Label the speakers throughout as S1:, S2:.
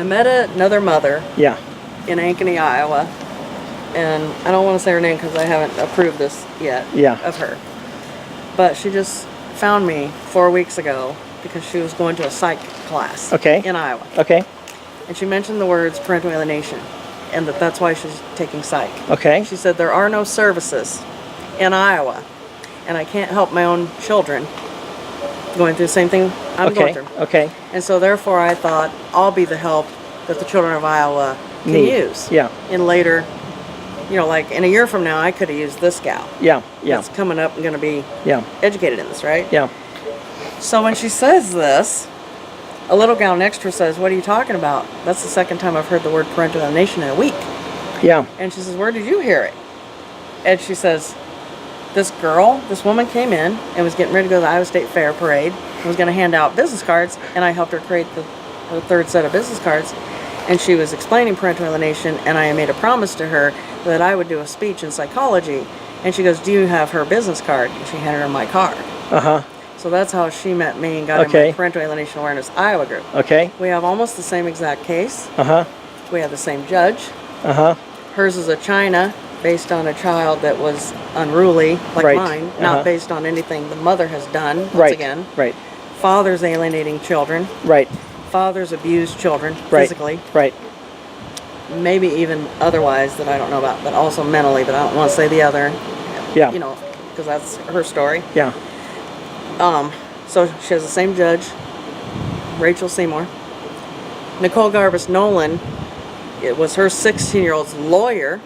S1: I met another mother
S2: Yeah.
S1: in Ankeny, Iowa, and I don't want to say her name because I haven't approved this yet of her. But she just found me 4 weeks ago because she was going to a psych class in Iowa.
S2: Okay.
S1: And she mentioned the words parental alienation and that's why she's taking psych.
S2: Okay.
S1: She said there are no services in Iowa and I can't help my own children going through the same thing I'm going through.
S2: Okay.
S1: And so therefore I thought I'll be the help that the children of Iowa can use.
S2: Yeah.
S1: In later, like in a year from now, I could have used this gal.
S2: Yeah. Yeah.
S1: That's coming up and going to be educated in this, right?
S2: Yeah.
S1: So when she says this, a little gal next to her says, "What are you talking about? That's the second time I've heard the word parental alienation in a week."
S2: Yeah.
S1: And she says, "Where did you hear it?" And she says, this woman came in and was getting ready to go to the Iowa State Fair parade and was going to hand out business cards, and I helped her create the third set of business cards. And she was explaining parental alienation, and I made a promise to her that I would do a speech in psychology. And she goes, "Do you have her business card?" And she handed her my card.
S2: Uh-huh.
S1: So that's how she met me and got in my Parental Alienation Awareness Iowa group.
S2: Okay.
S1: We have almost the same exact case.
S2: Uh-huh.
S1: We have the same judge.
S2: Uh-huh.
S1: Hers is a China based on a child that was unruly, like mine, not based on anything the mother has done, once again.
S2: Right.
S1: Father's alienating children.
S2: Right.
S1: Fathers abuse children physically.
S2: Right.
S1: Maybe even otherwise that I don't know about, but also mentally, but I don't want to say the other.
S2: Yeah.
S1: Because that's her story.
S2: Yeah.
S1: So she has the same judge, Rachel Seymour. Nicole Garbus Nolan, it was her 16-year-old's lawyer,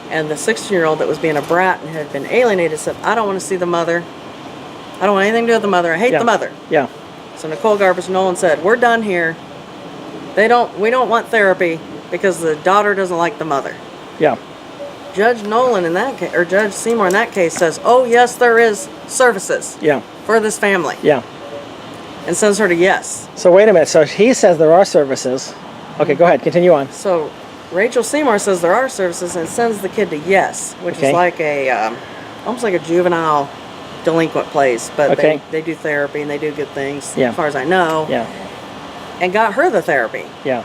S1: and the 16-year-old that was being a brat and had been alienated said, "I don't want to see the mother. I don't want anything to do with the mother. I hate the mother."
S2: Yeah.
S1: So Nicole Garbus Nolan said, "We're done here. We don't want therapy because the daughter doesn't like the mother."
S2: Yeah.
S1: Judge Nolan in that case, or Judge Seymour in that case, says, "Oh yes, there is services for this family."
S2: Yeah.
S1: And sends her to yes.
S2: So wait a minute. So he says there are services. Okay, go ahead. Continue on.
S1: So Rachel Seymour says there are services and sends the kid to yes, which is like almost like a juvenile delinquent place, but they do therapy and they do good things, as far as I know.
S2: Yeah.
S1: And got her the therapy.
S2: Yeah.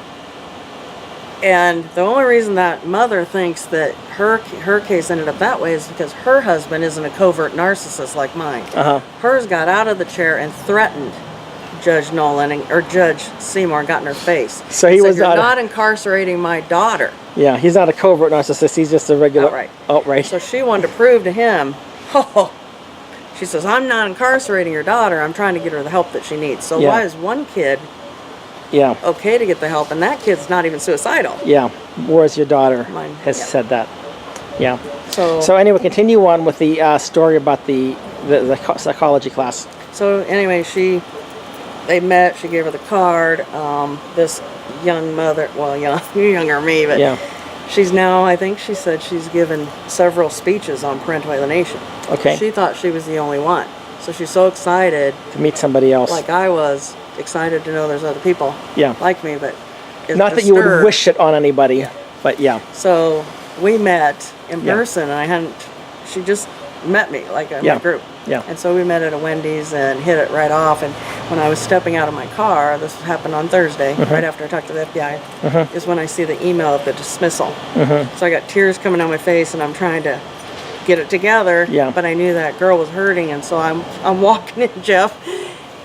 S1: And the only reason that mother thinks that her case ended up that way is because her husband isn't a covert narcissist like mine.
S2: Uh-huh.
S1: Hers got out of the chair and threatened Judge Nolan or Judge Seymour and got in her face.
S2: So he was
S1: not incarcerating my daughter.
S2: Yeah, he's not a covert narcissist. He's just a regular outright.
S1: So she wanted to prove to him, she says, "I'm not incarcerating your daughter. I'm trying to get her the help that she needs." So why is one kid okay to get the help, and that kid's not even suicidal?
S2: Yeah, whereas your daughter has said that. Yeah. So anyway, continue on with the story about the psychology class.
S1: So anyway, they met. She gave her the card. This young mother, you're younger than me, but she's now, I think she said she's given several speeches on parental alienation.
S2: Okay.
S1: She thought she was the only one. So she's so excited
S2: to meet somebody else.
S1: Like I was excited to know there's other people like me, but
S2: not that you would wish it on anybody, but
S1: So we met in person, and she just met me like in my group.
S2: Yeah.
S1: And so we met at a Wendy's and hit it right off. And when I was stepping out of my car, this happened on Thursday, right after I talked to the FBI, is when I see the email of the dismissal. So I got tears coming down my face, and I'm trying to get it together. But I knew that girl was hurting, and so I'm walking in, Jeff,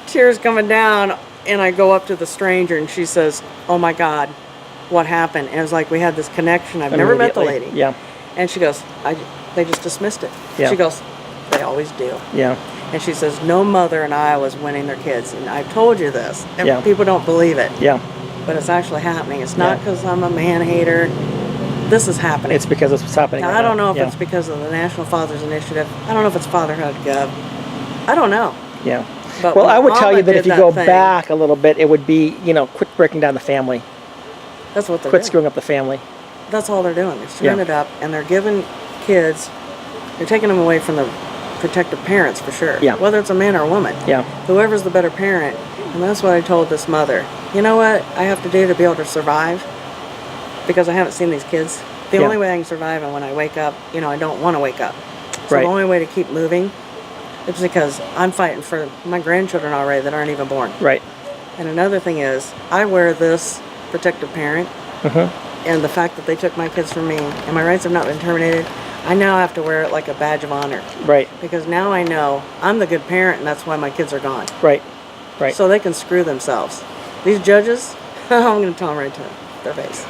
S1: tears coming down, and I go up to the stranger, and she says, "Oh my God, what happened?" And it was like we had this connection. I've never met the lady.
S2: Yeah.
S1: And she goes, "They just dismissed it." She goes, "They always do."
S2: Yeah.
S1: And she says, "No mother in Iowa is winning their kids." And I've told you this. And people don't believe it.
S2: Yeah.
S1: But it's actually happening. It's not because I'm a man hater. This is happening.
S2: It's because it's what's happening.
S1: Now, I don't know if it's because of the National Fathers Initiative. I don't know if it's Fatherhood Gov. I don't know.
S2: Yeah.
S1: But
S2: well, I would tell you that if you go back a little bit, it would be, quit breaking down the family.
S1: That's what they're
S2: doing. Quit
S1: doing.
S2: screwing up the family.
S1: That's all they're doing. They're screwing it up, and they're giving kids, they're taking them away from the protective parents for sure.
S2: Yeah.
S1: Whether it's a man or a woman.
S2: Yeah.
S1: Whoever's the better parent. And that's what I told this mother. You know what I have to do to be able to survive? Because I haven't seen these kids. The only way I can survive is when I wake up, I don't want to wake up. So the only way to keep moving is because I'm fighting for my grandchildren already that aren't even born.
S2: Right.
S1: And another thing is, I wear this protective parent. And the fact that they took my kids from me and my rights have not been terminated, I now have to wear it like a badge of honor.
S2: Right.
S1: Because now I know I'm the good parent, and that's why my kids are gone.
S2: Right. Right.
S1: So they can screw themselves. These judges, I'm going to tell them right to their face.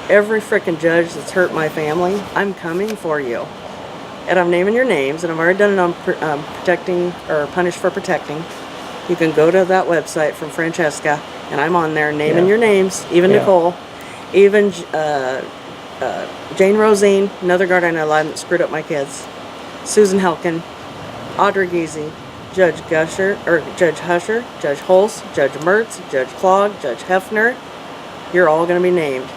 S1: Every freaking judge that's hurt my family, I'm coming for you. And I'm naming your names, and I've already done it on protecting or punished for protecting. You can go to that website from Francesca, and I'm on there naming your names, even Nicole, even Jane Rosine, another guardian ad litem that screwed up my kids, Susan Helkin, Audrey Giese, Judge Husher, Judge Holst, Judge Mertz, Judge Klog, Judge Hefner. You're all going to be named.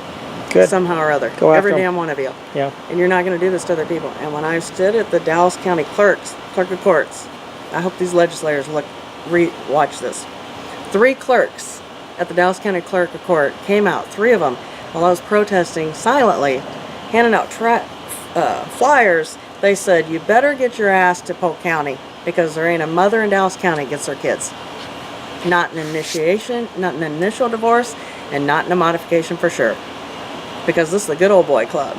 S2: Good.
S1: Somehow or other.
S2: Go
S1: Every
S2: after
S1: damn one of you.
S2: Yeah.
S1: And you're not going to do this to other people. And when I stood at the Dallas County clerk of courts, I hope these legislators watch this. 3 clerks at the Dallas County clerk of court came out, 3 of them, while I was protesting silently, handing out flyers. They said, you better get your ass to Polk County because there ain't a mother in Dallas County gets their kids. Not an initiation, not an initial divorce, and not in a modification for sure. Because this is the good old boy club.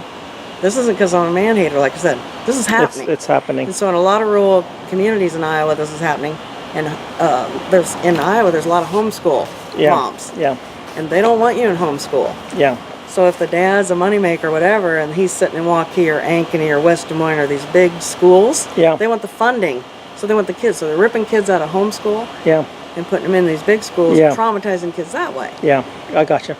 S1: This isn't because I'm a man hater, like I said. This is happening.
S2: It's happening.
S1: And so in a lot of rural communities in Iowa, this is happening. And in Iowa, there's a lot of homeschool moms.
S2: Yeah.
S1: And they don't want you in homeschool.
S2: Yeah.
S1: So if the dad's a moneymaker or whatever, and he's sitting in Waukee or Ankeny or West Des Moines or these big schools, they want the funding. So they want the kids. So they're ripping kids out of homeschool and putting them in these big schools, traumatizing kids that way.
S2: Yeah, I gotcha.